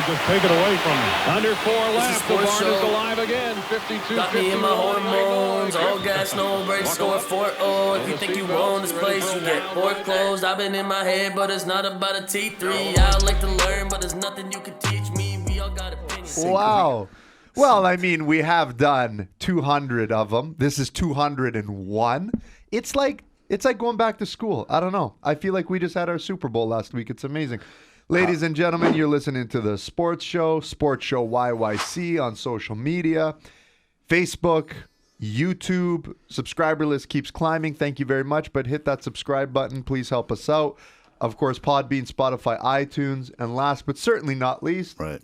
just take it away from him. Under 4 left. The barn is alive again. 52. Got me in my hormones. All gas, no brakes. Score 4-0. If you think you own this place, you get foreclosed. I've been in my head, but it's not about a T3. I like to learn, but there's nothing you can teach me. We all got opinions. Wow. Well, I mean, we have done 200 of them. This is 201. It's like going back to school. I don't know. I feel like we just had our Super Bowl last week. It's amazing. Ladies and gentlemen, you're listening to the Sports Show YYC on social media, Facebook, YouTube. Subscriber list keeps climbing. Thank you very much. But hit that subscribe button. Please help us out. Of course, Podbean, Spotify, iTunes. And last but certainly not least, Right.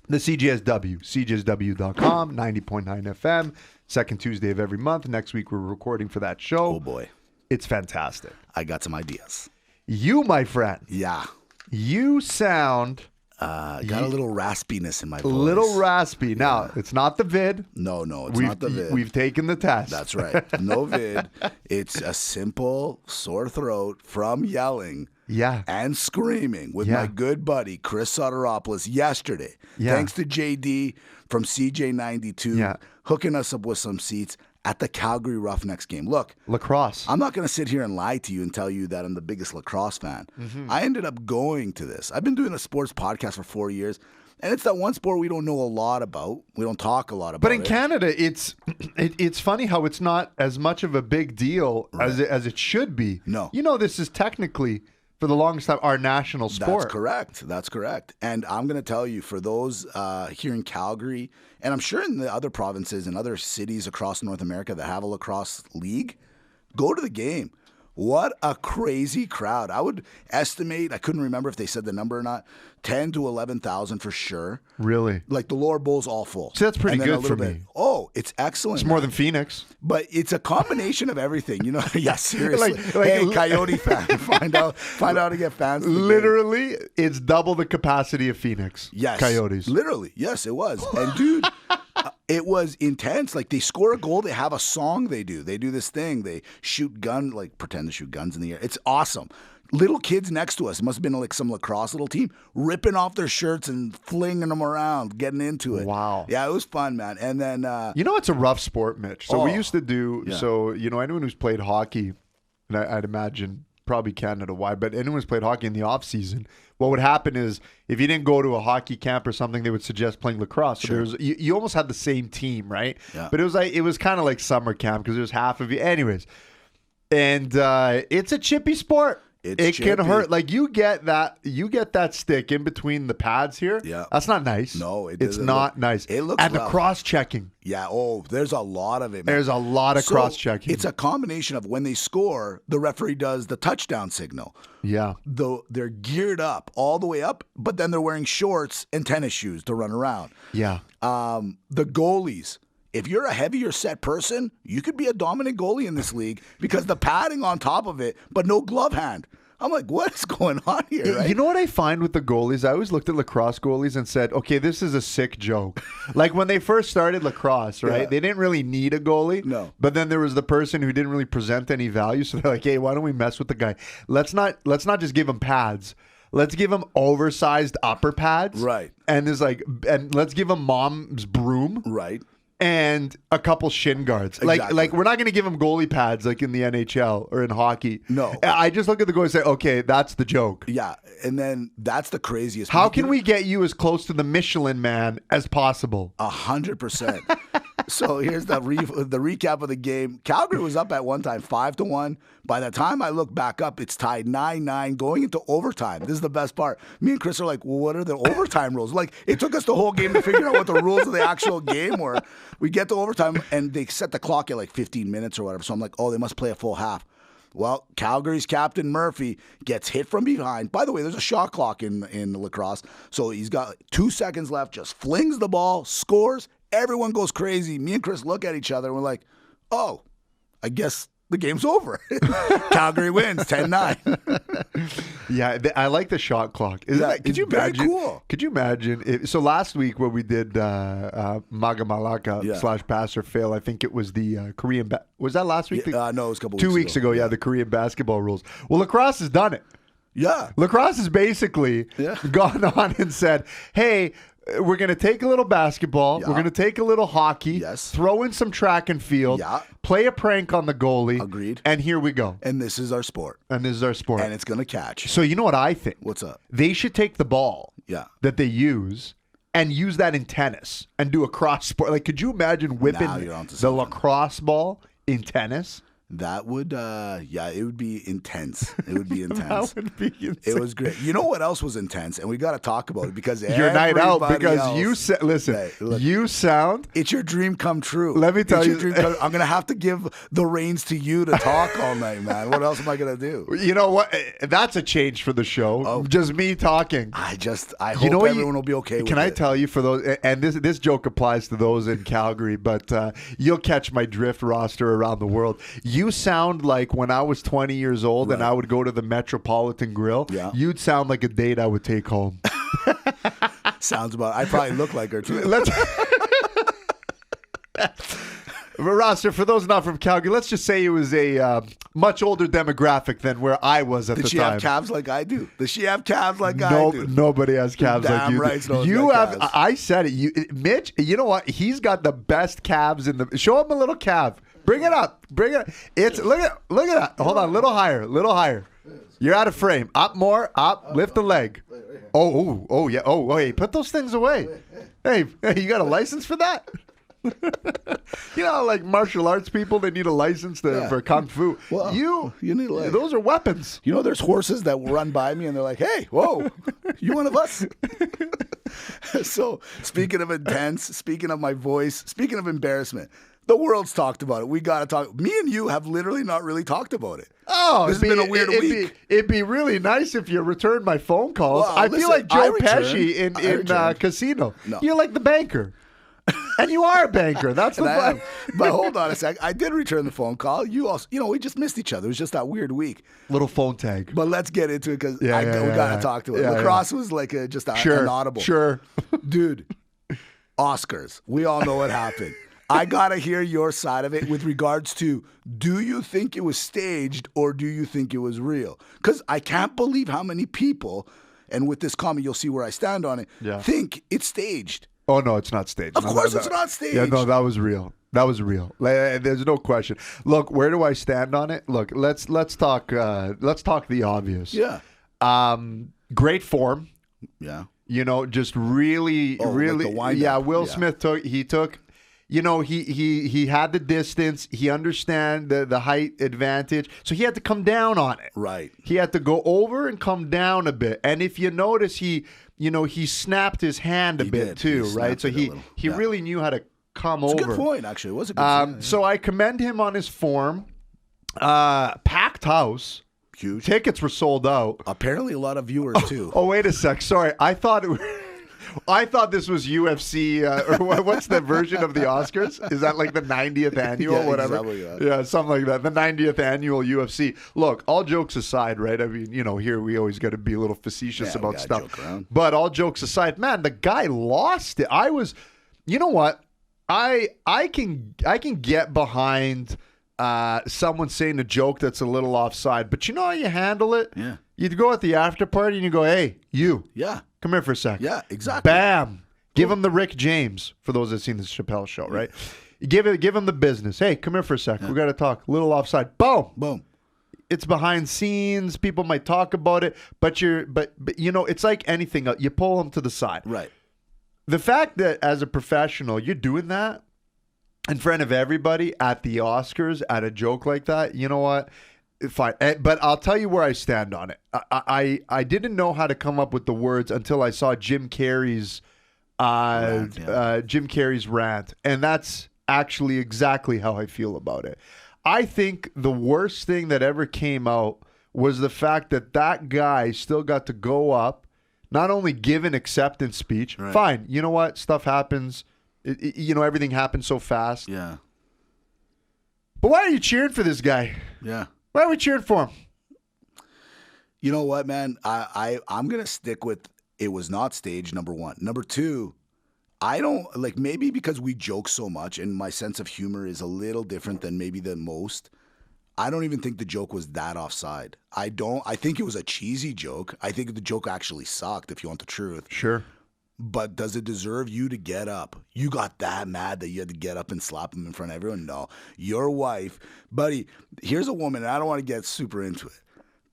the CJSW, CJSW.com, 90.9 FM, second Tuesday of every month. Next week, we're recording for that show. Oh, boy. It's fantastic. I got some ideas. You, my friend, Yeah. you sound Got a little raspiness in my voice. a little raspy. Now, it's not the vid. No, it's not the vid. We've taken the test. That's right. No vid. It's a simple sore throat from yelling Yeah. and screaming with Yeah. my good buddy Chris Soteropoulos yesterday. Yeah. Thanks to JD from CJ92 Yeah. hooking us up with some seats at the Calgary Roughnecks game. Look, Lacrosse. I'm not going to sit here and lie to you and tell you that I'm the biggest lacrosse fan. I ended up going to this. I've been doing a sports podcast for 4 years, and it's that one sport we don't know a lot about. We don't talk a lot about But in it. Canada, it's funny how it's not as much of a big deal as it should be. No. You know, this is technically, for the longest time, our national sport. That's correct. And I'm going to tell you, for those here in Calgary, and I'm sure in the other provinces and other cities across North America that have a lacrosse league, go to the game. What a crazy crowd. I would estimate, I couldn't remember if they said the number or not, 10 to 11,000 for sure. Really? Like the lower bowl's all full. See, that's pretty And then good a little for bit. me. Oh, it's excellent. It's more than Phoenix. But it's a combination of everything, you know. Yeah, seriously. Like- hey, Coyote fan, find out how to get fans. to the game. Literally, it's double the capacity of Phoenix. Yes, Coyotes. Literally, yes, it was. And dude, it was intense. Like they score a goal, they have a song they do. They do this thing. They pretend to shoot guns in the air. It's awesome. Little kids next to us, it must have been like some lacrosse little team, ripping off their shirts and flinging them around, getting into it. Wow. Yeah, it was fun, man. And then You know, it's a rough sport, Mitch. So we Oh, used to do, yeah. so, you know, anyone who's played hockey, and I'd imagine probably Canada-wide, but anyone who's played hockey in the off-season, what would happen is if you didn't go to a hockey camp or something, they would suggest playing lacrosse. So there was, you almost had the same team, right? Yeah. But it was kind of like summer camp because there's half of you. Anyways, and it's a chippy sport. It's It can chippy. hurt. Like you get that stick in between the pads here. Yeah. That's not nice. No, it it's doesn't not look- nice. it looks and the rough. cross checking. yeah, there's a lot of it, man. There's a lot of So, cross checking. It's a combination of when they score, the referee does the touchdown signal. Yeah. They're geared up all the way up, but then they're wearing shorts and tennis shoes to run around. Yeah. The goalies, if you're a heavier set person, you could be a dominant goalie in this league because the padding on top of it, but no glove hand. I'm like, what is going on here? Right? You know what I find with the goalies? I always looked at lacrosse goalies and said, okay, this is a sick joke. Like when they first started lacrosse, right? Yeah. They didn't really need a goalie. No. But then there was the person who didn't really present any value. So they're like, hey, why don't we mess with the guy? Let's not just give him pads. Let's give him oversized upper pads. Right. And let's give him mom's broom. Right. And a couple shin guards. Exactly. Like we're not going to give him goalie pads like in the NHL or in hockey. No. I just look at the goalie and say, okay, that's the joke. Yeah. And then that's the craziest. How can we get you as close to the Michelin Man as possible? 100%. So here's the recap of the game. Calgary was up at one time 5-1. By the time I look back up, it's tied 9-9 going into overtime. This is the best part. Me and Chris are like, well, what are the overtime rules? Like, it took us the whole game to figure out what the rules of the actual game were. We get to overtime, and they set the clock at like 15 minutes or whatever. So I'm like, oh, they must play a full half. Well, Calgary's captain Murphy gets hit from behind. By the way, there's a shot clock in the lacrosse. So he's got 2 seconds left, just flings the ball, scores. Everyone goes crazy. Me and Chris look at each other and we're like, oh, I guess the game's over. Calgary wins 10-9. Yeah, I like the shot clock. Could it's you very imagine? cool. Could you imagine? So last week when we did Magamalaka Yeah. / pass or fail, I think it was the Korean. Was that last week? No, it was a couple 2 weeks weeks ago. Yeah, the Korean basketball rules. Well, lacrosse has done it. Yeah. Lacrosse has basically gone on and said, hey, we're going to take a little basketball. Yeah. We're going to take a little hockey. Yes. Throw in some track and field. Yeah. Play a prank on the goalie. Agreed. And here we go. And this is our sport. And this is our sport. And it's going to catch. So you know what I think? What's up? They should take the ball that they use and use that in tennis and do a cross sport. Like, could you imagine whipping Now you're onto the something. lacrosse ball in tennis? That would, it would be intense. It would be intense. That would be insane. It was great. You know what else was intense? And we got to talk about it because Your night out, because else, you listen. Hey, look, you sound. it's your dream come true. Let me tell It's you- your dream come, I'm gonna have to give the reins to you to talk all night, man. What else am I gonna do? You know what? That's a change for the show. Oh. Just me talking. I hope You know what everyone will be okay with Can it. I tell you, for those, and this joke applies to those in Calgary, but you'll catch my drift, roster around the world. You sound like when I was 20 years old and I would go to the Metropolitan Grill, you'd sound like a date I would take home. Sounds about. I probably look like her too. Let's. Roster, for those not from Calgary, let's just say it was a much older demographic than where I was at Did the she time. have calves like I do? Does she have calves like I No, do? nobody has calves like Damn you. right, no one's You got have. calves. I said it. Mitch. You know what? He's got the best calves in the. Show him a little calf. Bring it up. Bring it. It's look at that. Hold on, little higher. You're out of frame. Up more. Up. Lift the leg. Oh yeah. Oh, hey, put those things away. Hey, you got a license for that? You know, like martial arts people, they need a license for kung fu. Well, you need a leg. Those are weapons. You know, there's horses that will run by me and they're like, "Hey, whoa, you one of us?" So, speaking of intense, speaking of my voice, speaking of embarrassment, the world's talked about it. We got to talk. Me and you have literally not really talked about it. Oh, this has been a weird week. It'd be really nice if you returned my phone calls. Well, I listen, feel like I Joe Pesci in Casino. No. You're like the banker. And you are a banker. That's the And I fun. am. But hold on a sec. I did return the phone call. You also, we just missed each other. It was just that weird week. Little phone tag. But let's get into it because we yeah, got to talk to it. yeah, Lacrosse was like just an audible. Sure. Dude, Oscars. We all know what happened. I got to hear your side of it with regards to, do you think it was staged or do you think it was real? Because I can't believe how many people, and with this comment, you'll see where I stand on it, think it's staged. Oh, no, it's not staged. Of course it's not staged. Yeah, no, that was real. That was real. There's no question. Look, where do I stand on it? Look, let's talk the obvious. Yeah. Great form. Yeah. Just really, really. Like the wind-up. Yeah, Will Smith took. He had the distance. He understand the height advantage. So he had to come down on it. Right. He had to go over and come down a bit. And if you notice, he snapped his hand a bit too, right? So he really knew how to come over. It's a good point, actually. It was a good point. So I commend him on his form. Packed house. Huge. Tickets were sold out. Apparently a lot of viewers, too. Oh, wait a sec. Sorry. I thought this was UFC, or what's the version of the Oscars? Is that like the 90th annual, Yeah, whatever? exactly, Yeah, something like that. The 90th annual UFC. Look, all jokes aside, right? I mean, here we always got to be a little facetious about stuff. Joke around. But all jokes aside, man, the guy lost it. You know what? I can get behind someone saying a joke that's a little offside, but you know how you handle it? Yeah. You go at the after party and you go, hey, you. Yeah. Come here for a sec. Yeah, exactly. Bam. Give him the Rick James, for those that have seen the Chappelle show, right? You give him the business. Hey, come here for a sec. We got to talk. A little offside. Boom. Boom. It's behind scenes. People might talk about it, but it's like anything else. You pull them to the side. Right. The fact that as a professional, you're doing that in front of everybody at the Oscars at a joke like that, you know what? Fine. But I'll tell you where I stand on it. I didn't know how to come up with the words until I saw Jim Carrey's rant, and that's actually exactly how I feel about it. I think the worst thing that ever came out was the fact that guy still got to go up, not only give an acceptance speech. Right. Fine. You know what? Stuff happens. Everything happens so fast. Yeah. But why are you cheering for this guy? Yeah. Why are we cheering for him? You know what, man? I'm going to stick with it was not staged, number one. Number two, I don't, maybe because we joke so much and my sense of humor is a little different than maybe the most, I don't even think the joke was that offside. I think it was a cheesy joke. I think the joke actually sucked, if you want the truth. Sure. But does it deserve you to get up? You got that mad that you had to get up and slap him in front of everyone? No. Your wife, buddy, here's a woman, and I don't want to get super into it,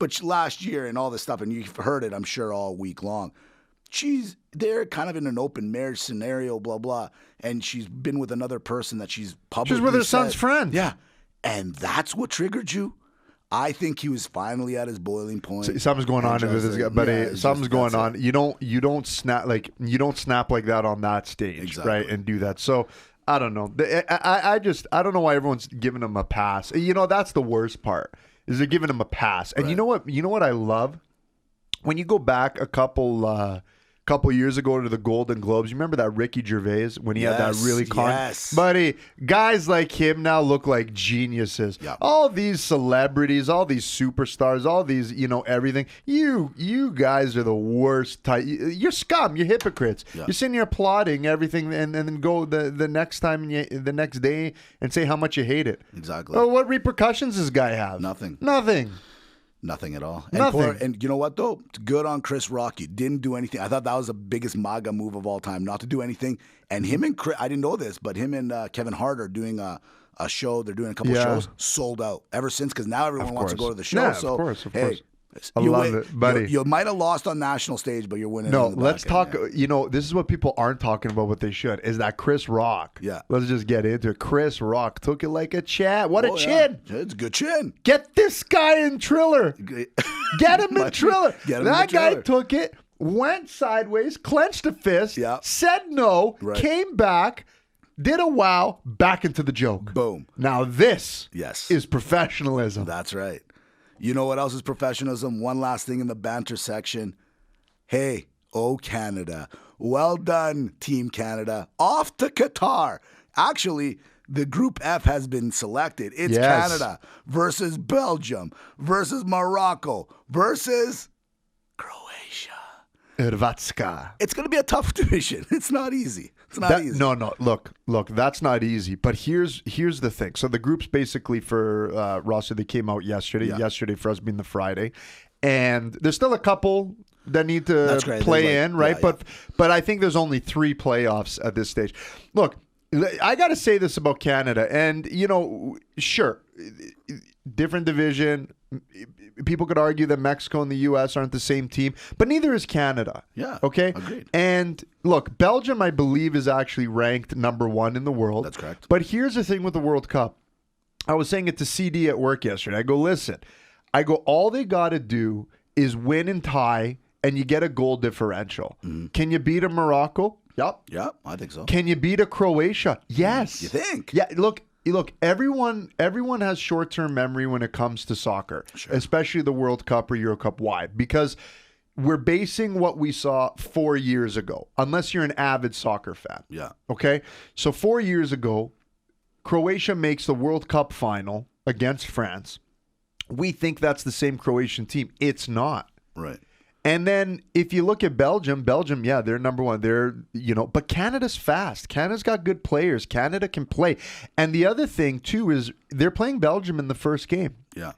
but last year and all this stuff, and you've heard it, I'm sure, all week long, they're kind of in an open marriage scenario, blah, blah, and she's been with another person that she's publicly She's with her son's friend. Yeah. And that's what triggered you? I think he was finally at his boiling point. Something's going on with this guy, buddy. Something's going on. You don't snap like that on that stage, right? And do that. So I don't know. I don't know why everyone's giving him a pass. That's the worst part. Is they're giving him a pass. And you know what? You know what I love? When you go back a couple years ago to the Golden Globes, you remember that Ricky Gervais when he had that really buddy, guys like him now look like geniuses. Yep. All these celebrities, all these superstars, all these, everything. You guys are the worst type. You're scum. You're hypocrites. Yep. You're sitting here applauding everything and then go the next time, the next day and say how much you hate it. Exactly. Oh, what repercussions does this guy have? Nothing. Nothing at all. Nothing. And you know what, though? Good on Chris Rock. He didn't do anything. I thought that was the biggest MAGA move of all time, not to do anything. And him and Chris, I didn't know this, but him and Kevin Hart are doing a show. They're doing a couple shows. Sold out ever since, because now everyone wants to go to the show. Yeah, so, of course. I love it, buddy. You might have lost on national stage, but you're winning. No, let's talk. This is what people aren't talking about. What they should is that Chris Rock. Yeah. Let's just get into it. Chris Rock took it like a chat. What a chin! Yeah. It's a good chin. Get this guy in Triller. Get him in Triller. That guy took it, went sideways, clenched a fist, said no, came back. Did a wow, back into the joke. Boom. Now this is professionalism. That's right. You know what else is professionalism? One last thing in the banter section. Hey, Canada. Well done, Team Canada. Off to Qatar. Actually, the Group F has been selected. It's Canada versus Belgium versus Morocco versus Croatia. Hrvatska. It's going to be a tough division. It's not easy. It's not easy. No. Look. That's not easy. But here's the thing. So the groups basically for roster, they came out yesterday. Yeah. Yesterday for us being the Friday, and there's still a couple that need to play in, right? But I think there's only 3 playoffs at this stage. Look, I got to say this about Canada, and sure, different division. People could argue that Mexico and the U.S. aren't the same team, but neither is Canada. Yeah. Okay? Agreed. And look, Belgium, I believe, is actually ranked number 1 in the world. That's correct. But here's the thing with the World Cup. I was saying it to CD at work yesterday. I go, listen. All they got to do is win and tie, and you get a goal differential. Mm-hmm. Can you beat a Morocco? Yep. Yeah, I think so. Can you beat a Croatia? Yes. You think? Yeah, look, everyone has short-term memory when it comes to soccer, especially the World Cup or Euro Cup. Why? Because we're basing what we saw 4 years ago, unless you're an avid soccer fan. Yeah. Okay? So 4 years ago, Croatia makes the World Cup final against France. We think that's the same Croatian team. It's not. Right. And then if you look at Belgium, yeah, they're number 1. But Canada's fast. Canada's got good players. Canada can play. And the other thing, too, is they're playing Belgium in the first game. Yeah.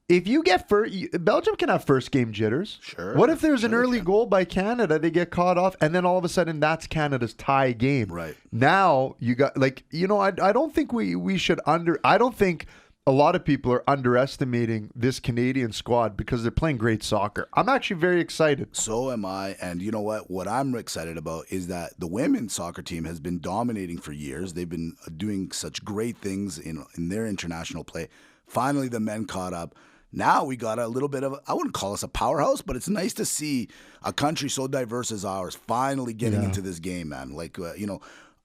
If you get Belgium can have first game jitters. Sure. What if there's an early goal by Canada, they get caught off, and then all of a sudden that's Canada's tie game. Right. Now you got I don't think we should I don't think a lot of people are underestimating this Canadian squad because they're playing great soccer. I'm actually very excited. So am I. And you know what? What I'm excited about is that the women's soccer team has been dominating for years. They've been doing such great things in their international play. Finally, the men caught up. Now we got a little bit of, I wouldn't call us a powerhouse, but it's nice to see a country so diverse as ours finally getting into this game, man. Like,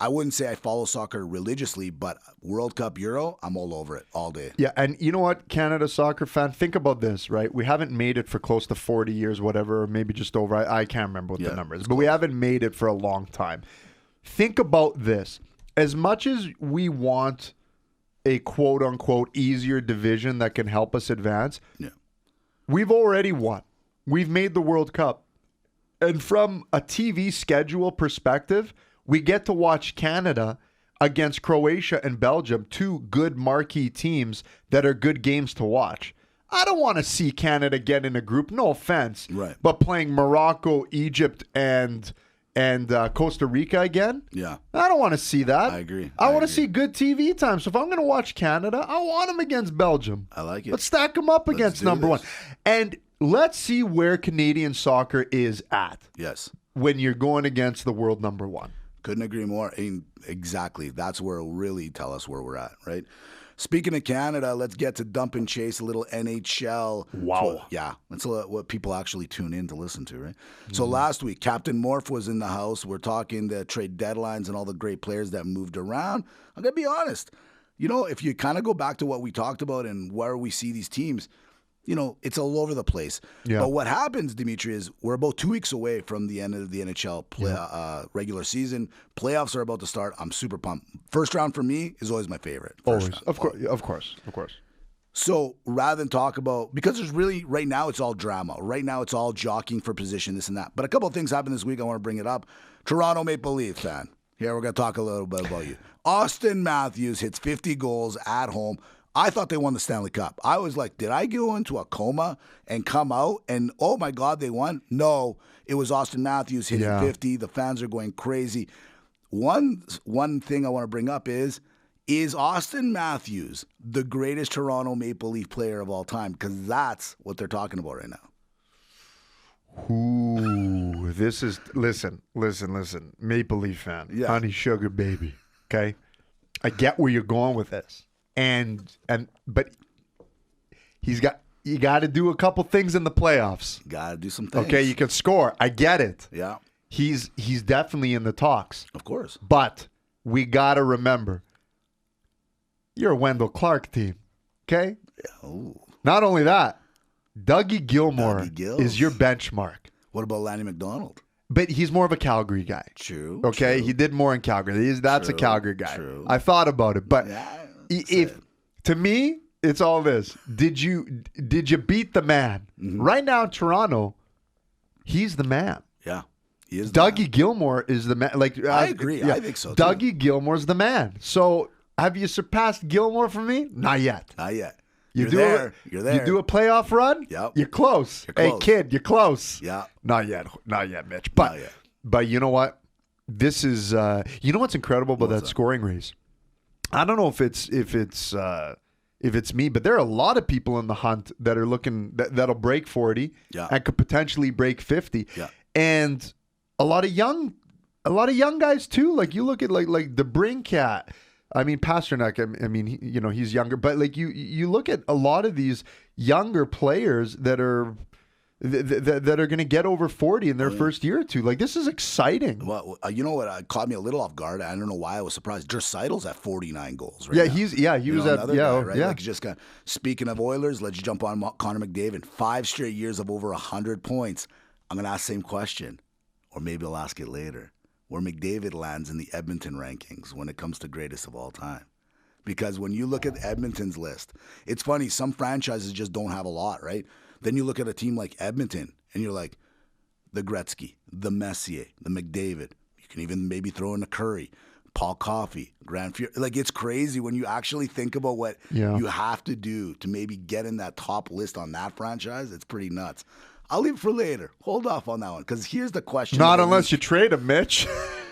I wouldn't say I follow soccer religiously, but World Cup, Euro, I'm all over it all day. Yeah, and you know what, Canada soccer fan, think about this, right? We haven't made it for close to 40 years, whatever, or maybe just over. I can't remember what the number is, but we haven't made it for a long time. Think about this. As much as we want a quote-unquote easier division that can help us advance, we've already won. We've made the World Cup. And from a TV schedule perspective, we get to watch Canada against Croatia and Belgium, two good marquee teams that are good games to watch. I don't want to see Canada get in a group, no offense, Right. but playing Morocco, Egypt, and Costa Rica again. Yeah. I don't want to see that. I agree. I want to agree. see good TV time. So if I'm going to watch Canada, I want them against Belgium. I like it. Let's stack them up against do number this. one. And let's see where Canadian soccer is at Yes. when you're going against the world number one. Couldn't agree more. Exactly. That's where it'll really tell us where we're at, right? Speaking of Canada, let's get to Dump and Chase, a little NHL. Wow. Yeah, that's what people actually tune in to listen to, right? So last week, Captain Morph was in the house. We're talking the trade deadlines and all the great players that moved around. I'm going to be honest. If you kind of go back to what we talked about and where we see these teams, it's all over the place. Yeah. But what happens, Dimitri, is we're about 2 weeks away from the end of the NHL regular season. Playoffs are about to start. I'm super pumped. First round for me is always my favorite. Always. Of course. So rather than talk about, because there's really, right now it's all drama. Right now it's all jockeying for position, this and that. But a couple of things happened this week. I want to bring it up. Toronto Maple Leaf fan. Here, we're going to talk a little bit about you. Austin Matthews hits 50 goals at home. I thought they won the Stanley Cup. I was like, did I go into a coma and come out and, oh my God, they won? No, it was Austin Matthews hitting 50. The fans are going crazy. One thing I want to bring up is Austin Matthews the greatest Toronto Maple Leaf player of all time? Because that's what they're talking about right now. Ooh, this is, listen. Maple Leaf fan. Yeah. Honey sugar baby. Okay? I get where you're going with this. But you got to do a couple things in the playoffs. Got to do some things. Okay, you can score. I get it. Yeah, He's definitely in the talks. of course. But we got to remember, you're a Wendell Clark team. Okay? Oh. Not only that, Dougie Gilmore Dougie Gills. is your benchmark. What about Lanny McDonald? But he's more of a Calgary guy. True. Okay? true. He did more in Calgary. That's a True, Calgary guy. true. I thought about it. But Yeah, if to me, it's all this. Did you beat the man? Mm-hmm. Right now in Toronto, he's the man. Yeah. He is the Dougie man. Gilmore is the man. Like I agree. I think so, too. Dougie Gilmore's the man. So have you surpassed Gilmore for me? Not yet. Not yet. You're there. You do a playoff run? Yep. You're close. You're Hey, close. kid, you're close. Yeah. Not yet, Mitch. Not yet. But you know what? This is you know what's incredible about that scoring race? I don't know if it's me, but there are a lot of people in the hunt that are looking that'll break 40 and could potentially break 50. Yeah. And a lot of young guys too. Like you look at like the Brinkat. I mean Pasternak. I mean he's younger, but like you look at a lot of these younger players that are going to get over 40 in their first year or two. Like this is exciting. Well, you know what caught me a little off guard? I don't know why I was surprised. Dreisaitl's at 49 goals. Right Yeah, now. he was at another guy, right? yeah. Like just got. Speaking of Oilers, let's jump on Connor McDavid. 5 straight years of over 100 points. I'm gonna ask the same question, or maybe I'll ask it later. Where McDavid lands in the Edmonton rankings when it comes to greatest of all time. Because when you look at Edmonton's list, it's funny. Some franchises just don't have a lot, right? Then you look at a team like Edmonton, and you're like, the Gretzky, the Messier, the McDavid. You can even maybe throw in a Curry, Paul Coffey, Grand Fury. Like, it's crazy when you actually think about what you have to do to maybe get in that top list on that franchise. It's pretty nuts. I'll leave it for later. Hold off on that one, because here's the question. Not unless you trade him, Mitch.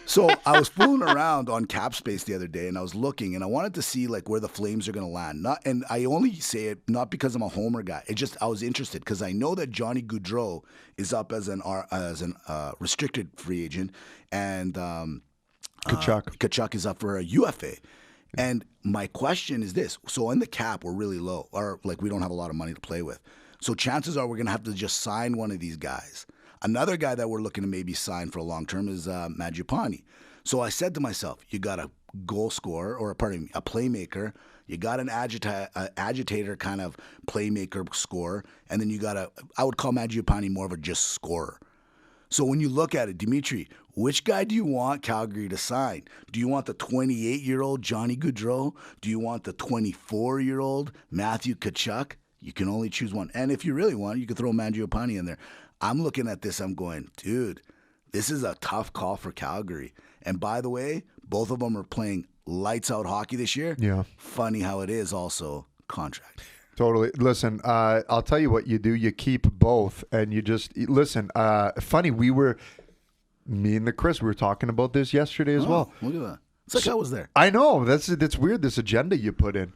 So I was fooling around on CapSpace the other day, and I was looking, and I wanted to see like where the Flames are going to land. And I only say it not because I'm a homer guy. I was interested because I know that Johnny Gaudreau is up as an restricted free agent, and Kachuk is up for a UFA. And my question is this: so in the cap, we're really low, or like we don't have a lot of money to play with. So chances are we're going to have to just sign one of these guys. Another guy that we're looking to maybe sign for a long term is Mangiapane. So I said to myself, you got a goal scorer, or a playmaker. You got an agitator kind of playmaker scorer, and then you got I would call Mangiapane more of a just scorer. So when you look at it, Dimitri, which guy do you want Calgary to sign? Do you want the 28-year-old Johnny Gaudreau? Do you want the 24-year-old Matthew Tkachuk? You can only choose one. And if you really want, you could throw Mangiapane in there. I'm looking at this, I'm going, dude, this is a tough call for Calgary. And by the way, both of them are playing lights out hockey this year. Yeah. Funny how it is also contract. Totally. Listen, I'll tell you what you do. You keep both, and you just listen. Funny, me and Chris, we were talking about this yesterday as well. Look at that. It's like I was there. I know that's weird. This agenda you put in.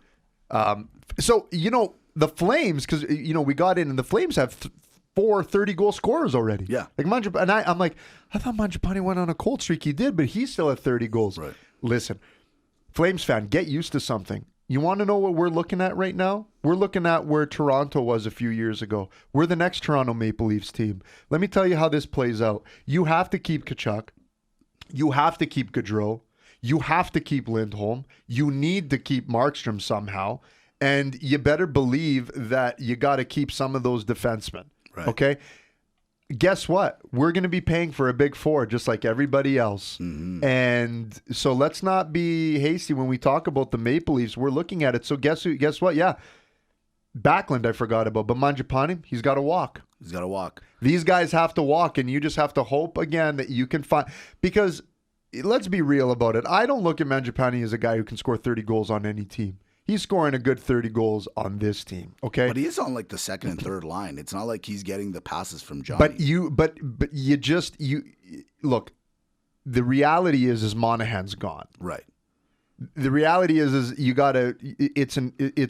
So the Flames, because we got in, and the Flames have 4 30-goal scorers already. Yeah. Like I'm like, I thought Mangiapane went on a cold streak. He did, but he's still at 30 goals. Right. Listen, Flames fan, get used to something. You want to know what we're looking at right now? We're looking at where Toronto was a few years ago. We're the next Toronto Maple Leafs team. Let me tell you how this plays out. You have to keep Tkachuk. You have to keep Gaudreau. You have to keep Lindholm. You need to keep Markstrom somehow. And you better believe that you got to keep some of those defensemen. Right. Okay? Guess what? We're going to be paying for a big 4 just like everybody else. Mm-hmm. And so let's not be hasty when we talk about the Maple Leafs. We're looking at it. So guess what? Yeah. Backlund I forgot about, but Mangiapane, he's got to walk. He's got to walk. These guys have to walk, and you just have to hope again that you can find, because let's be real about it. I don't look at Mangiapane as a guy who can score 30 goals on any team. He's scoring a good 30 goals on this team, okay? But he is on like the second and third line. It's not like he's getting the passes from Johnny. But you look, the reality is Monahan's gone. Right. The reality is you gotta, it's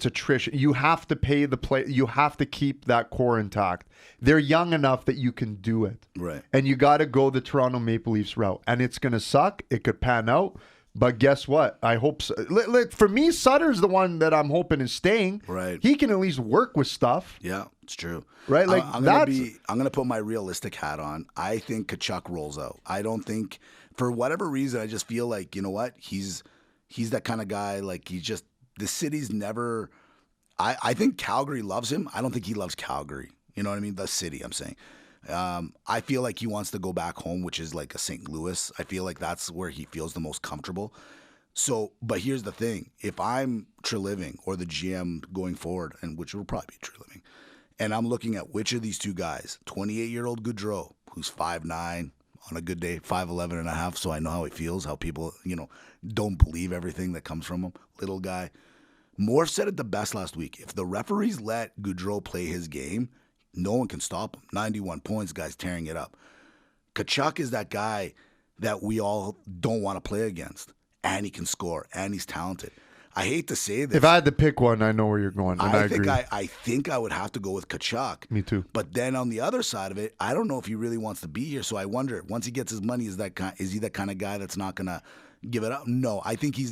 attrition. You have to pay the play. You have to keep that core intact. They're young enough that you can do it. Right. And you got to go the Toronto Maple Leafs route. And it's going to suck. It could pan out. But guess what? I hope so. For me, Sutter's the one that I'm hoping is staying. Right. He can at least work with stuff. Yeah, it's true. Right? Like I'm gonna put my realistic hat on. I think Tkachuk rolls out. I don't think, for whatever reason, I just feel like, you know what? He's that kind of guy. Like, the city's never. I think Calgary loves him. I don't think he loves Calgary. You know what I mean? The city, I'm saying. I feel like he wants to go back home, which is like a St. Louis. I feel like that's where he feels the most comfortable. So, but here's the thing. If I'm Treliving or the GM going forward, and which will probably be Treliving, and I'm looking at which of these two guys, 28-year-old Gaudreau, who's 5'9", on a good day, 5'11 and a half, so I know how he feels, how people, don't believe everything that comes from him. Little guy. Morph said it the best last week. If the referees let Gaudreau play his game, no one can stop him. 91 points, guys tearing it up. Tkachuk is that guy that we all don't want to play against. And he can score. And he's talented. I hate to say this. If I had to pick one, I know where you're going. And I agree. I think I would have to go with Tkachuk. Me too. But then on the other side of it, I don't know if he really wants to be here. So I wonder, once he gets his money, is he that kind of guy that's not going to give it up? No, I think he's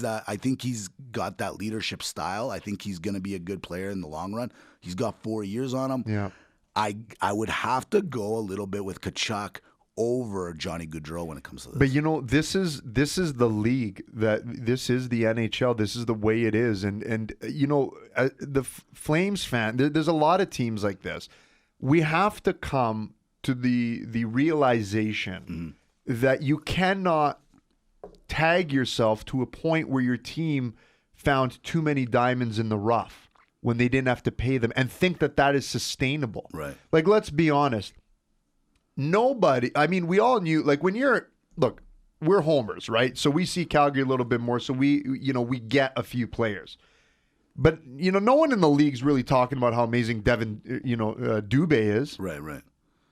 got that leadership style. I think he's going to be a good player in the long run. He's got 4 years on him. Yeah. I would have to go a little bit with Tkachuk over Johnny Gaudreau when it comes to this. But this is the league, this is the NHL. This is the way it is, and the Flames fan. There's a lot of teams like this. We have to come to the realization that you cannot tag yourself to a point where your team found too many diamonds in the rough when they didn't have to pay them, and think that is sustainable. Right. Like, let's be honest. Nobody, we all knew, like, look, we're homers, right? So we see Calgary a little bit more, so we get a few players. But, no one in the league's really talking about how amazing Devin, Dubé is. Right.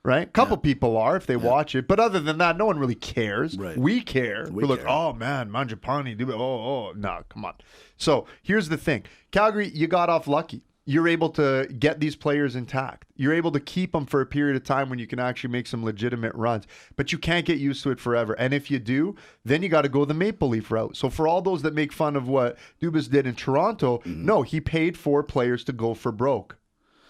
Right? Couple people are if they watch it. But other than that, no one really cares. Right. We care. We're like, care. oh, man, Mangiapane, Dubé. No, come on. So here's the thing. Calgary, you got off lucky. You're able to get these players intact. You're able to keep them for a period of time when you can actually make some legitimate runs. But you can't get used to it forever. And if you do, then you got to go the Maple Leaf route. So for all those that make fun of what Dubas did in Toronto, no, he paid for players to go for broke.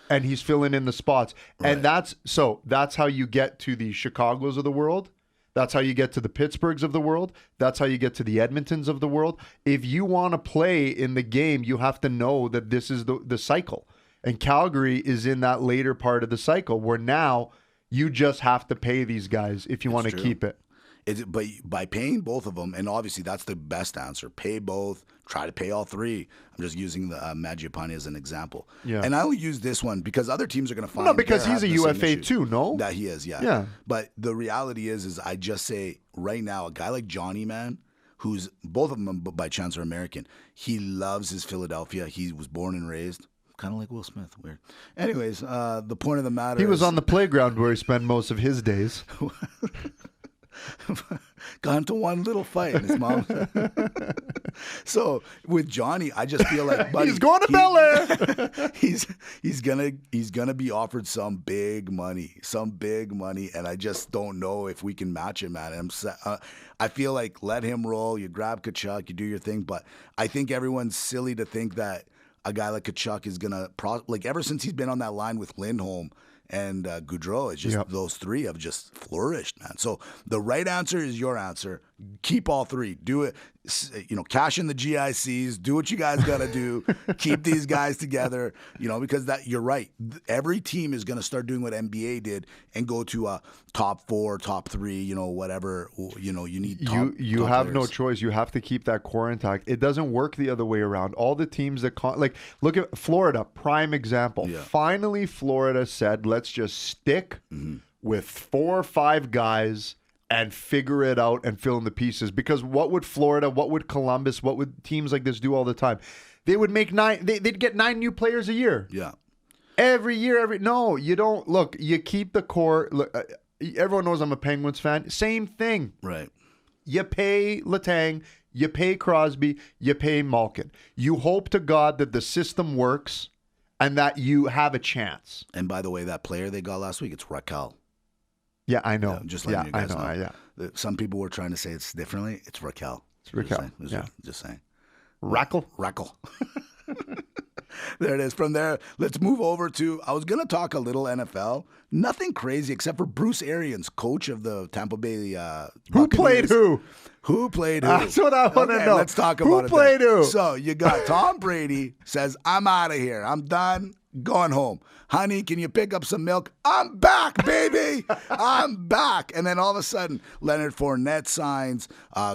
And he's filling in the spots. Right. And that's how you get to the Chicagos of the world. That's how you get to the Pittsburghs of the world. That's how you get to the Edmontons of the world. If you want to play in the game, you have to know that this is the cycle. And Calgary is in that later part of the cycle where now you just have to pay these guys if you want to keep it. But by paying both of them, and obviously that's the best answer, pay both, try to pay all three. I'm just using the Mangiapane as an example. Yeah. And I only use this one because other teams are going to find. No, because he's a UFA too, no? That he is, yeah. Yeah. But the reality is I just say right now, a guy like Johnny, man, who's both of them by chance are American. He loves his Philadelphia. He was born and raised. Kind of like Will Smith. Weird. Anyways, the point of the matter He was is, on the playground where he spent most of his days. got into one little fight and his mom. So with Johnny, I just feel like, buddy, He's going to Bel Air. he's gonna be offered some big money, and I just don't know if we can match him, man. I feel like let him roll. You grab Kachuk, you do your thing, but I think everyone's silly to think that a guy like Kachuk is gonna ever since he's been on that line with Lindholm and Goudreau, it's just those three have just flourished, man. So the right answer is your answer. Keep all three. Do it. Cash in the GICs. Do what you guys got to do. Keep these guys together. Because you're right. Every team is going to start doing what NBA did and go to a top 4, top 3. Whatever. You need. You top have no players. choice. You have to keep that core intact. It doesn't work the other way around. All the teams that look at Florida, prime example. Yeah. Finally, Florida said, "Let's just stick with 4 or 5 guys." And figure it out and fill in the pieces. Because what would Florida, what would Columbus, what would teams like this do all the time? They would make 9. They'd get 9 new players a year. Yeah. Every year. No, you don't. Look, you keep the core. Look, everyone knows I'm a Penguins fan. Same thing. Right. You pay Letang, you pay Crosby, you pay Malkin. You hope to God that the system works and that you have a chance. And by the way, that player they got last week, it's Raquel. Yeah, I know. Just letting you guys know. Yeah. Some people were trying to say it's differently. It's Raquel. It's Raquel. Just saying. Rackle? Rackle. There it is. From there, let's move over to, I was going to talk a little NFL. Nothing crazy except for Bruce Arians, coach of the Tampa Bay Who played who? Who played who? That's what I want to know. Let's talk about it. Who played who? So you got Tom Brady says, I'm out of here. I'm done. Going home. Honey, can you pick up some milk? I'm back, baby. I'm back. And then all of a sudden, Leonard Fournette signs,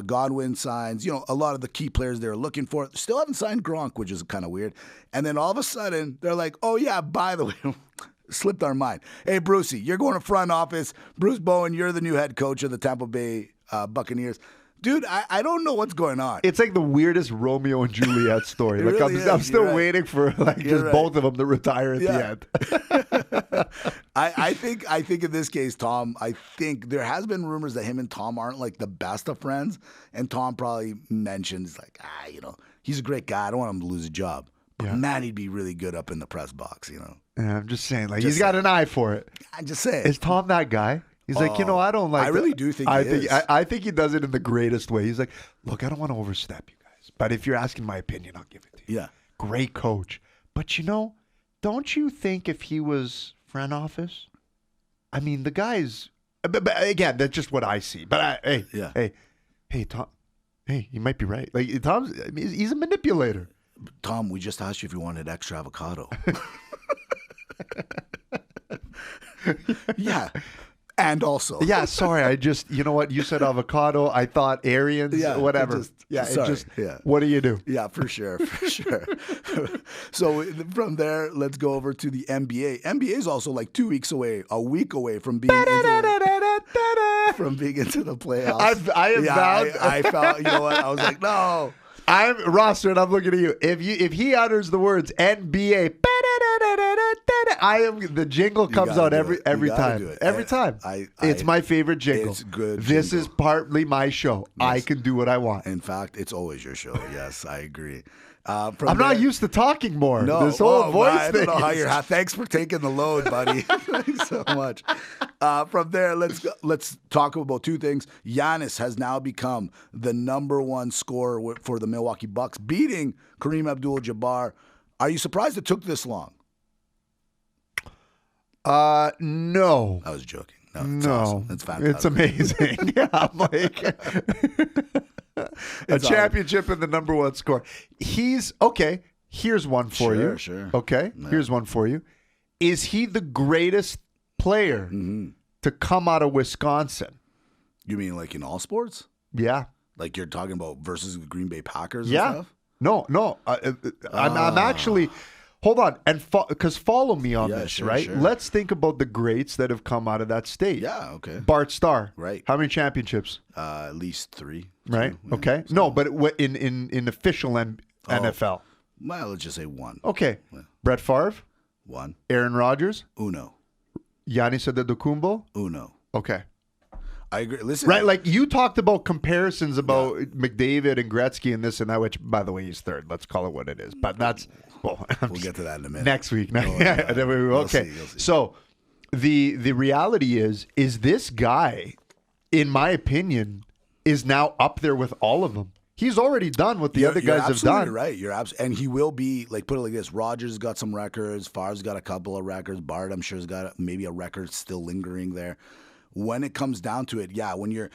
Godwin signs, a lot of the key players they're looking for. Still haven't signed Gronk, which is kind of weird. And then all of a sudden, they're like, oh, yeah, by the way, slipped our mind. Hey, Brucey, you're going to front office. Bruce Bowen, you're the new head coach of the Tampa Bay Buccaneers. Dude, I don't know what's going on. It's like the weirdest Romeo and Juliet story. It Like really I'm is. still You're waiting for both of them to retire at the end. I think in this case, Tom, I think there has been rumors that him and Tom aren't like the best of friends. And Tom probably mentions like, he's a great guy. I don't want him to lose a job. But man, he'd be really good up in the press box, Yeah, I'm just saying, he's got an eye for it. I'm just saying. Is Tom that guy? He's like, I don't like I really do think I he think is. I think he does it in the greatest way. He's like, look, I don't want to overstep you guys, but if you're asking my opinion, I'll give it to you. Yeah. Great coach. But don't you think if he was front office? I mean, the guy's, but again, that's just what I see. But hey, Tom, hey, you might be right. Like he's a manipulator. Tom, we just asked you if you wanted extra avocado. Yeah. And also. Yeah, sorry. I just, you know what? You said avocado. I thought Arians, whatever. What do you do? Yeah, for sure. So from there, let's go over to the NBA. NBA is also like 2 weeks away, a week away from being into the playoffs. I am bound. I felt, you know what? I was like, no. I'm roster, and I'm looking at you. If he utters the words NBA, the jingle comes out every time. Every time. It's my favorite jingle. It's good. This jingle. is partly my show. Yes. I can do what I want. In fact, it's always your show. Yes, I agree. I'm not used to talking more. No, this whole voice I thing. don't know how you're. Thanks for taking the load, buddy. Thanks so much. From there, let's talk about 2 things. Giannis has now become the #1 scorer for the Milwaukee Bucks, beating Kareem Abdul-Jabbar. Are you surprised it took this long? No. I was joking. No, No, it's awesome. It's fantastic. It's amazing. Yeah, I'm like a championship in the #1 score. He's okay. Here's one for you. Sure. Okay. Yeah. Here's one for you. Is he the greatest player to come out of Wisconsin? You mean like in all sports? Yeah. Like you're talking about versus the Green Bay Packers and yeah. stuff? No. I'm actually. hold on, and because follow me on this, sure, right? sure. Let's think about the greats that have come out of that state. Yeah, okay. Bart Starr. Right. How many championships? At least 3. Right. 2, yeah. Okay. So- No, but in official NFL. Well, let's just say 1. Okay. Yeah. Brett Favre, 1. Aaron Rodgers, Uno. Giannis Antetokounmpo. Uno. Okay. I agree. Listen. Right, like you talked about comparisons about McDavid and Gretzky and this and that, which, by the way, he's third. Let's call it what it is. But that's we'll get to that in a minute. next week. yeah. Okay. We'll see. So the reality is this guy, in my opinion, is now up there with all of them. He's already done what the other guys have done. Right. And he will be, like, put it like this. Rogers got some records. Favre's got a couple of records. Bart, I'm sure, has got maybe a record still lingering there. When it comes down to it, yeah, when you're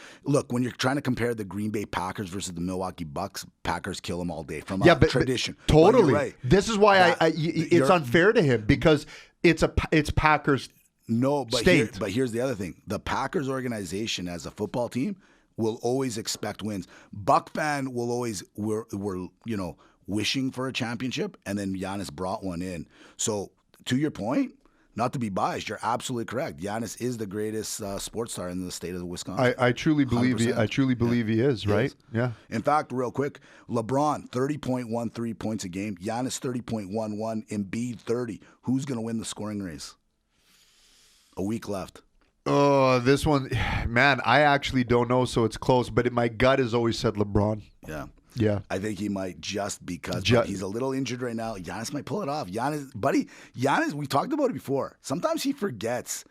trying to compare the Green Bay Packers versus the Milwaukee Bucks, Packers kill them all day from tradition. Totally. But you're right. This is why it's unfair to him because it's Packers. No, but state. Here's the other thing: the Packers organization as a football team will always expect wins. Buck fan will always we're wishing for a championship, and then Giannis brought one in. So to your point. Not to be biased, you're absolutely correct. Giannis is the greatest sports star in the state of Wisconsin. I truly believe 100%. I truly believe he is, right? Yeah. In fact, real quick, LeBron 30.13 points a game. Giannis 30.11. Embiid 30. Who's going to win the scoring race? A week left. Oh, this one, man, I actually don't know, so it's close. But my gut has always said LeBron. Yeah. Yeah. I think he might just because he's a little injured right now. Giannis might pull it off. Giannis, we talked about it before. Sometimes he forgets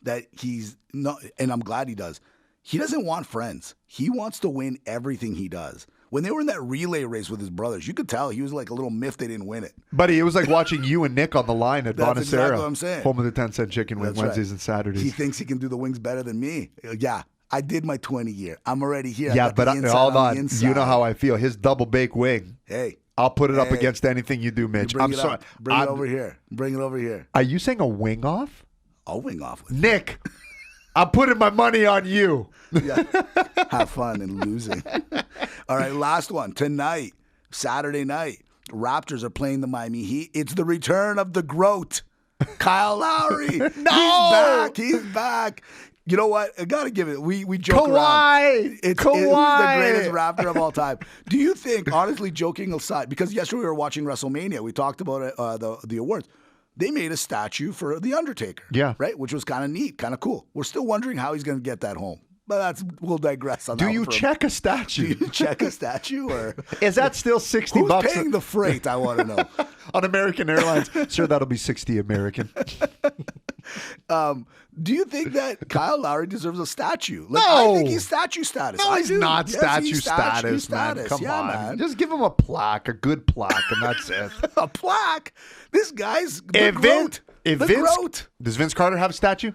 that he's not, and I'm glad he does. He doesn't want friends. He wants to win everything he does. When they were in that relay race with his brothers, you could tell he was like a little miffed they didn't win it. Buddy, it was like watching you and Nick on the line at That's Bonacera. exactly what I'm saying. Home of the 10-cent chicken with Wednesdays and Saturdays. He thinks he can do the wings better than me. Yeah. I did my 20 year. I'm already here. Yeah, but hold on. You know how I feel. His double bake wing. Hey. I'll put it up against anything you do, Mitch. I'm sorry. Bring it over here. Bring it over here. Are you saying a wing off? I'll wing off with Nick, I'm putting my money on you. Yeah. Have fun and losing. All right, last one. Tonight, Saturday night, Raptors are playing the Miami Heat. It's the return of the GOAT, Kyle Lowry. No! He's back. You know what? I got to give it. We joke Kawhi! around. It's the Kawhi! greatest Raptor of all time. Do you think, honestly, joking aside, because yesterday we were watching WrestleMania, we talked about it, the awards. They made a statue for The Undertaker. Yeah. Right? Which was kind of neat, kind of cool. We're still wondering how he's going to get that home. But we'll digress on that. Do you check a statue? Do you check a statue? Or is that still $60? Who's paying the freight? I want to know. On American Airlines. Sir, that'll be $60 American. Do you think that Kyle Lowry deserves a statue? No. I think he's statue status. No, he's not Yes, statue he's status, man. Come on. Man. Just give him a plaque, a good plaque, and that's it. A plaque? This guy's If GOAT. Vince, does Vince Carter have a statue?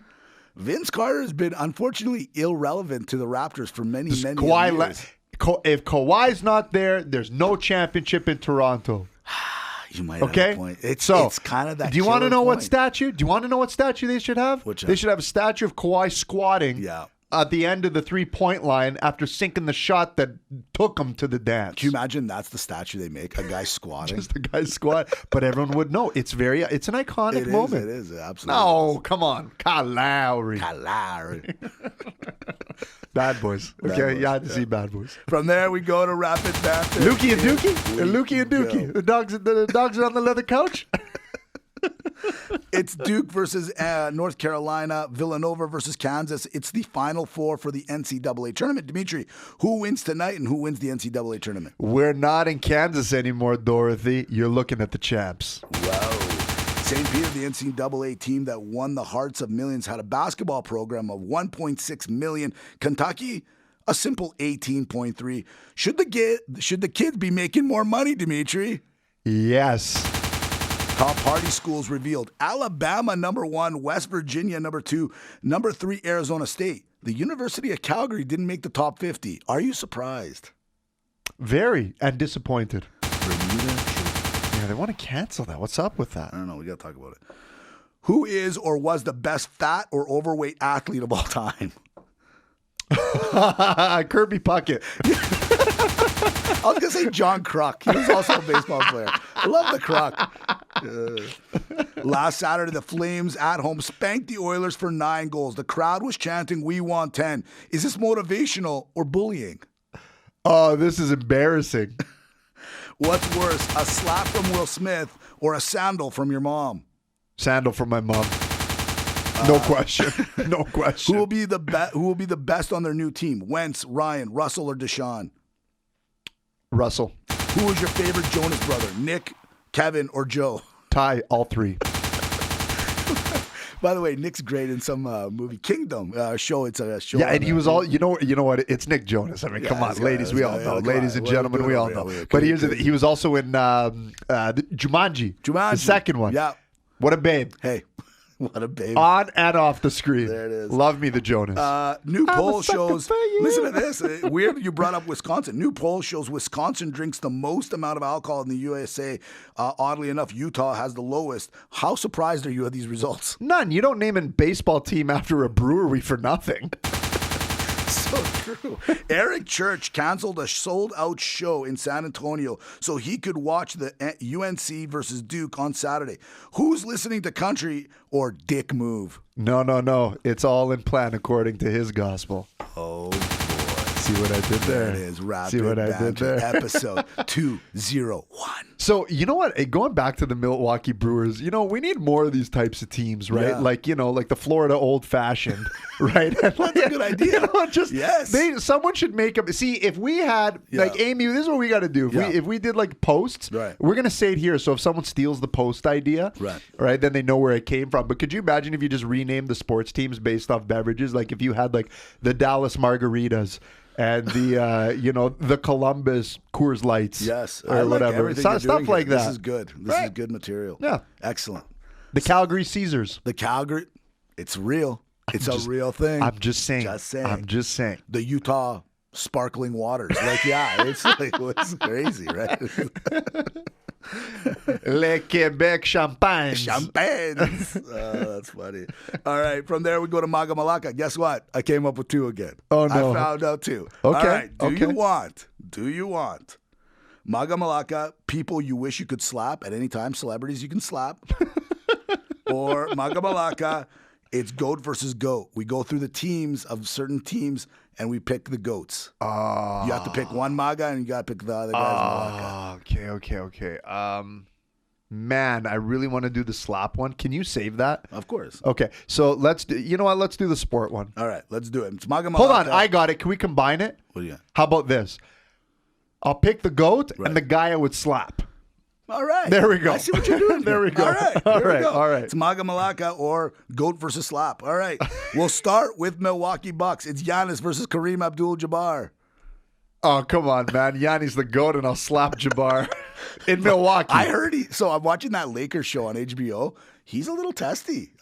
Vince Carter has been unfortunately irrelevant to the Raptors for many years. If Kawhi's not there, there's no championship in Toronto. You might have a point. It's kind of that. Do you want to know point. what statue? Do you want to know what statue they should have? They should have a statue of Kawhi squatting at the end of the 3-point line after sinking the shot that took him to the dance. Can you imagine that's the statue they make? A guy squatting. Just a guy squat. But everyone would know. It's an iconic moment. It is. Absolutely. No, come on. Kyle Lowry. Bad Boys. Okay, you had to see Bad Boys. From there, we go to Rapid Banter. Lukey and Dookie? Lukey and Dookie. The dogs are on the leather couch? It's Duke versus North Carolina, Villanova versus Kansas. It's the Final Four for the NCAA tournament. Dimitri, who wins tonight and who wins the NCAA tournament? We're not in Kansas anymore, Dorothy. You're looking at the champs. Whoa. St. Peter, the NCAA team that won the hearts of millions, had a basketball program of 1.6 million. Kentucky, a simple 18.3. Should the kids be making more money, Dimitri? Yes. Top party schools revealed. Alabama, number 1. West Virginia, number 2. Number 3, Arizona State. The University of Calgary didn't make the top 50. Are you surprised? Very, and disappointed. Bermuda. Yeah, they want to cancel that. What's up with that? I don't know. We got to talk about it. Who is or was the best fat or overweight athlete of all time? Kirby Puckett. I was going to say John Kruk. He was also a baseball player. I love the Kruk. Last Saturday, the Flames at home spanked the Oilers for 9 goals. The crowd was chanting, "We want 10." Is this motivational or bullying? Oh, this is embarrassing. What's worse, a slap from Will Smith or a sandal from your mom? Sandal from my mom. No question. No question. Who will be the best on their new team? Wentz, Ryan, Russell, or Deshaun? Russell. Who is your favorite Jonas brother? Nick, Kevin, or Joe? Ty, all 3. By the way, Nick's great in some movie, Kingdom show. It's a show. Yeah, and he was all, you know what? It's Nick Jonas. I mean, come on, ladies, we all know. Ladies and gentlemen, we all know. But here's the thing. He was also in Jumanji. The second one. Yeah. What a babe. Hey, what a babe. On and off the screen. There it is. Love me the Jonas. New poll shows, listen to this. Weird you brought up Wisconsin. New poll shows Wisconsin drinks the most amount of alcohol in the USA. Oddly enough, Utah has the lowest. How surprised are you at these results? None. You don't name a baseball team after a brewery for nothing. So true. Eric Church canceled a sold-out show in San Antonio so he could watch the UNC versus Duke on Saturday. Who's listening to country or dick move? No. It's all in plan according to his gospel. Oh, boy. See what I did there? There it is. Rapid See what I did there? Episode 201. So, you know what? Going back to the Milwaukee Brewers, we need more of these types of teams, right? Yeah. Like the Florida Old Fashioned, right? That's a good idea. Yes. Someone should make them. See, if we had, Amy, this is what we got to do. If we did posts, right, we're going to say it here. So if someone steals the post idea, right, then they know where it came from. But could you imagine if you just renamed the sports teams based off beverages? Like if you had the Dallas Margaritas and the Columbus Coors Lights, yes, or whatever, stuff like that. This is good. This is good material. Yeah, excellent. The Calgary Caesars. The Calgary, it's real. It's a real thing. I'm just saying. I'm just saying. The Utah sparkling waters. It's crazy, right? Le Quebec Champagne. That's funny. All right, from there we go to Maga Malaka. Guess what? I came up with 2 again. Oh, no. I found out 2. Okay. All right, do you want Maga Malaka, people you wish you could slap at any time, celebrities you can slap? Or Maga Malaka, it's GOAT versus GOAT. We go through the teams of certain teams and we pick the GOATs. You have to pick one Maga and you got to pick the other guy's Malaka. Okay. Man, I really want to do the slap one. Can you save that? Of course. Okay, so let's do. You know what? Let's do the sport one. All right, let's do it. It's Maga Malaka. Hold on, I got it. Can we combine it? What do you got? How about this? I'll pick the GOAT and the guy I would slap. All right. There we go. I see what you're doing. There we go. All right. All right. It's Maga Malaka or GOAT versus slap. All right. We'll start with Milwaukee Bucks. It's Giannis versus Kareem Abdul-Jabbar. Oh, come on, man. Yanni's the GOAT and I'll slap Jabbar in Milwaukee. I heard so I'm watching that Lakers show on HBO. He's a little testy.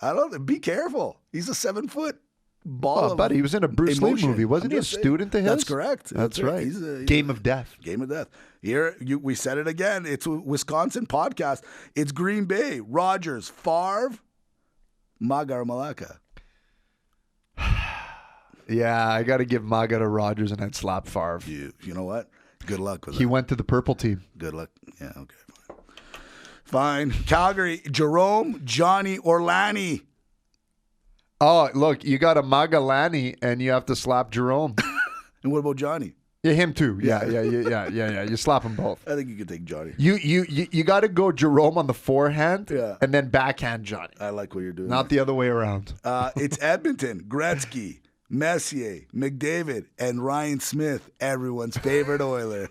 Be careful. He's a 7-foot ball. Oh, buddy, he was in a Bruce Lee movie. Wasn't he a student to his? That's correct. That's right. He's a Game of Death. Game of Death. Here, we said it again. It's a Wisconsin podcast. It's Green Bay, Rodgers, Favre, Maga or Malaka. Yeah, I got to give Maga to Rodgers and I'd slap Favre. You know what? Good luck with that. He went to the purple team. Good luck. Yeah, okay, fine. Calgary, Jerome, Johnny, or Lanny. Oh, look, you got a Maga Lanny and you have to slap Jerome. And what about Johnny? Yeah, him too. Yeah. You slap them both. I think you could take Johnny. You got to go Jerome on the forehand and then backhand Johnny. I like what you're doing. Not the other way around. It's Edmonton, Gretzky, Messier, McDavid, and Ryan Smith, everyone's favorite Oiler.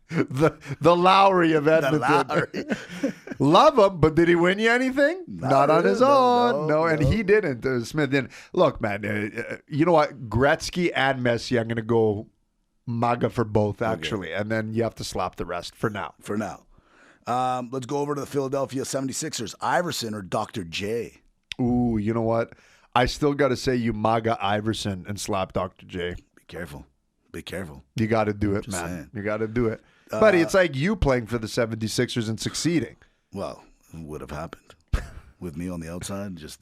the Lowry of Edmonton. The Lowry. Love him, but did he win you anything? Not on his own. No, and he didn't. Smith didn't. Look, man, you know what? Gretzky and Messi, I'm going to go Maga for both, actually. Okay. And then you have to slap the rest for now. Let's go over to the Philadelphia 76ers. Iverson or Dr. J? Ooh, you know what? I still got to say you Maga Iverson and slap Dr. J. Be careful. You got to do it, man. Saying. You got to do it. Buddy, it's like you playing for the 76ers and succeeding. Well, it would have happened with me on the outside. Just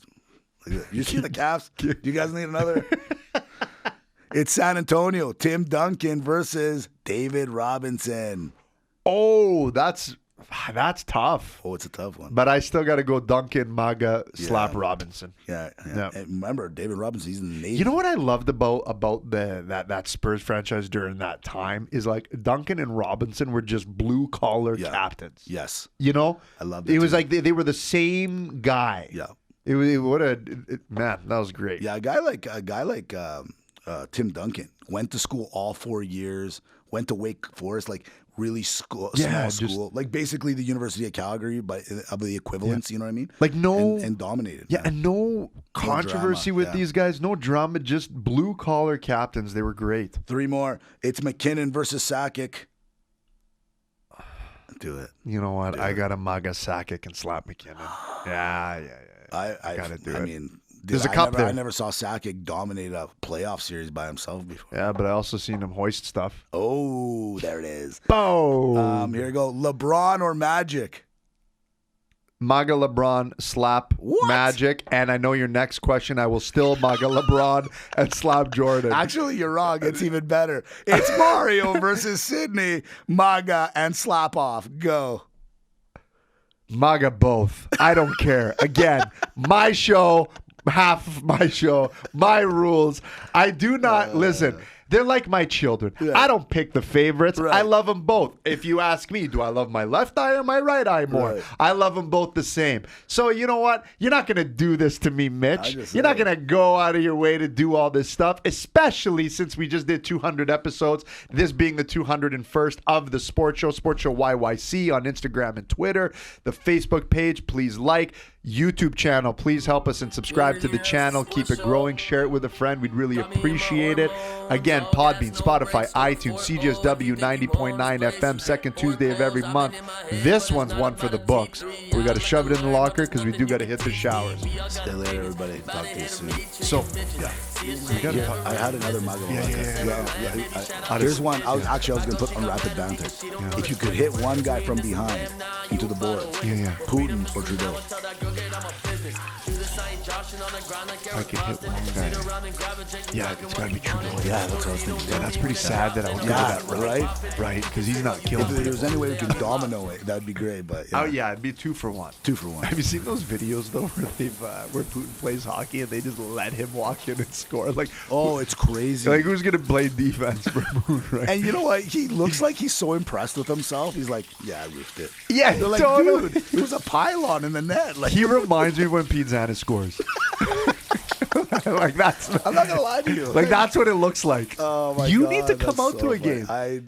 you see the Cavs? Do you guys need another? It's San Antonio. Tim Duncan versus David Robinson. Oh, that's That's tough. Oh, it's a tough one. But I still got to go Duncan, Maga, Slap Robinson. Yeah. And remember, David Robinson, he's in the Navy. You know what I loved about that Spurs franchise during that time is like Duncan and Robinson were just blue collar captains. Yes. You know, I loved it. It was like they were the same guy. Yeah. Man, that was great. Yeah, a guy like Tim Duncan went to school all 4 years. Went to Wake Forest, like really small school, like basically the University of Calgary, but of the equivalents. You know what I mean? Like and dominated. Yeah, and no controversy with these guys, no drama, just blue collar captains. They were great. 3 more. It's McKinnon versus Sakic. Do it. You know what? I got a Maga Sakic and Slap McKinnon. Yeah. I gotta do it. I mean, there's a cup there. I never saw Sakic dominate a playoff series by himself before. Yeah, but I also seen him hoist stuff. Oh, there it is. Boom. Here we go. LeBron or Magic? Maga LeBron, Slap Magic. And I know your next question. I will still Maga LeBron and Slap Jordan. Actually, you're wrong. It's even better. It's Mario versus Sydney. Maga and Slap Off. Go. Maga both. I don't care. Again, my show, half of my show, my rules. I do not listen. They're like my children. Yeah. I don't pick the favorites. Right. I love them both. If you ask me, do I love my left eye or my right eye more? Right. I love them both the same. So you know what? You're not going to do this to me, Mitch. You're not going to go out of your way to do all this stuff, especially since we just did 200 episodes, this being the 201st of the Sports Show YYC on Instagram and Twitter. The Facebook page, please like. YouTube channel, please help us and subscribe to the channel. Keep it growing. Share it with a friend. We'd really appreciate it. Again, Podbean, Spotify, iTunes, CJSW 90.9 FM, second Tuesday of every month. This one's one for the books. We got to shove it in the locker because we do got to hit the showers. See you later, everybody. Talk to you soon. So, I had another Maga. Here's one. I was going to put on rapid banter. Yeah. If you could hit one guy from behind into the board, Putin or Trudeau. I could hit one guy. Yeah, it's got to be Trudeau. Yeah, that's what I was thinking. Yeah, that's pretty sad that I would go that route. Right? Because he's not killing If there was any way we could domino it, that would be great. But oh yeah, it'd be 2 for 1. 2 for 1. Have you seen those videos though where Putin plays hockey and they just let him walk in and score? Like, oh, it's crazy. Like, who's gonna play defense for Putin? Right? And you know what? He looks like he's so impressed with himself. He's like, yeah, I roofed it. Yeah, they're like, totally. Dude, it was a pylon in the net. Like, he reminds me when Pete Zanis scores. Like that's. I'm not gonna lie to you. Like that's what it looks like. Oh my you God, need to come out to a game.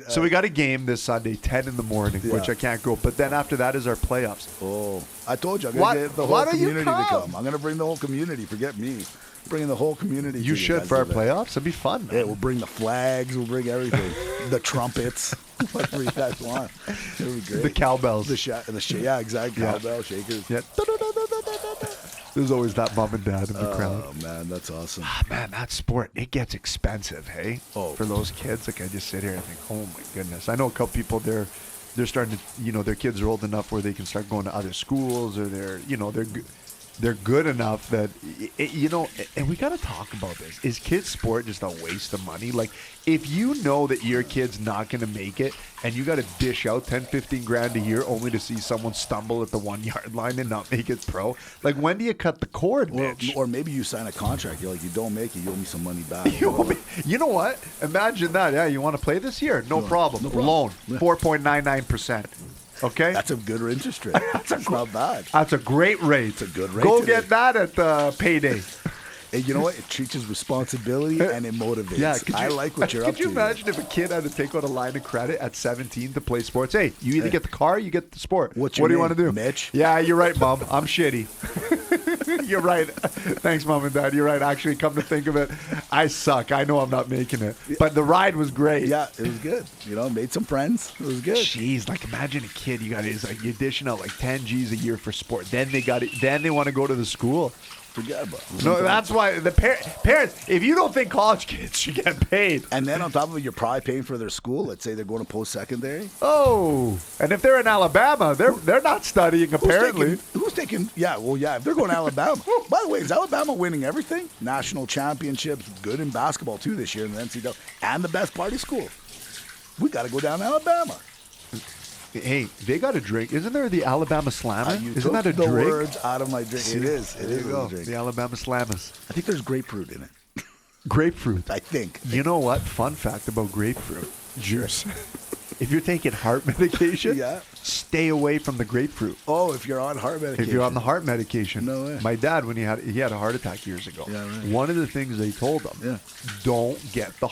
So we got a game this Sunday, 10 in the morning, which I can't go. But then after that is our playoffs. Oh, I told you, I'm gonna get the whole community to come. I'm gonna bring the whole community. Forget me. Bringing the whole community. You should for our playoffs. It'd be fun. Man. Yeah, we'll bring the flags. We'll bring everything. The trumpets. Whatever you guys want. It'll be great. The cowbells. Yeah, exactly. Cowbell shakers. Yeah. There's always that mom and dad in the crowd. Oh, man, that's awesome. Man, that sport, it gets expensive, hey? Oh. For those kids, like I just sit here and think, oh my goodness. I know a couple people, they're starting to, their kids are old enough where they can start going to other schools or they're good enough that, and we got to talk about this. Is kids' sport just a waste of money? Like, if you know that your kid's not going to make it and you got to dish out 10, 15 grand a year only to see someone stumble at the 1 yard line and not make it pro, like, when do you cut the cord, Mitch? Or maybe you sign a contract. You're like, you don't make it, you owe me some money back. You know what? Imagine that. Yeah, you want to play this year? No problem. Loan, 4.99%. Okay, that's a good interest rate. That's not bad. That's a great rate. It's a good rate. Go get that at payday. And you know what? It teaches responsibility and it motivates. Yeah, I like what you're up to. Could you imagine if a kid had to take out a line of credit at 17 to play sports? Hey, you either get the car or you get the sport. What do you want to do? Mitch? Yeah, you're right, Mom. I'm shitty. You're right. Thanks, Mom and Dad. You're right. Actually, come to think of it, I suck. I know I'm not making it. But the ride was great. Yeah, it was good. Made some friends. It was good. Jeez, like imagine a kid. You're dishing out like 10 G's a year for sport. Then they want to go to the school. Forget about it. No, that's why the parents, if you don't think college kids should get paid. And then on top of it, you're probably paying for their school. Let's say they're going to post-secondary. Oh, and if they're in Alabama, they're not studying apparently. Who's taking, if they're going to Alabama. By the way, is Alabama winning everything? National championships, good in basketball too this year in the NCAA, and the best party school. We got to go down to Alabama. Hey, they got a drink. Isn't there the Alabama Slammer? You Isn't took that a the drink? words out of my drink. It is. It There is you a go. drink. The Alabama Slammers. I think there's grapefruit in it. Grapefruit. I think. You know what? Fun fact about grapefruit juice. If you're taking heart medication, Yeah. stay away from the grapefruit. Oh, if you're on heart medication. If you're on the heart medication. No way. My dad, when he had a heart attack years ago, Yeah, right. one of the things they told him, Yeah. don't get the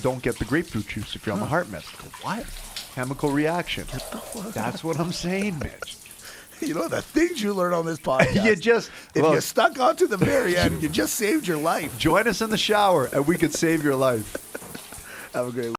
don't get the grapefruit juice if you're on the heart med. What? Chemical reaction. That's what I'm saying, Mitch. You know, the things you learn on this podcast. If If you stuck on to the very end, you just saved your life. join us in the shower and we could save your life. Have a great week.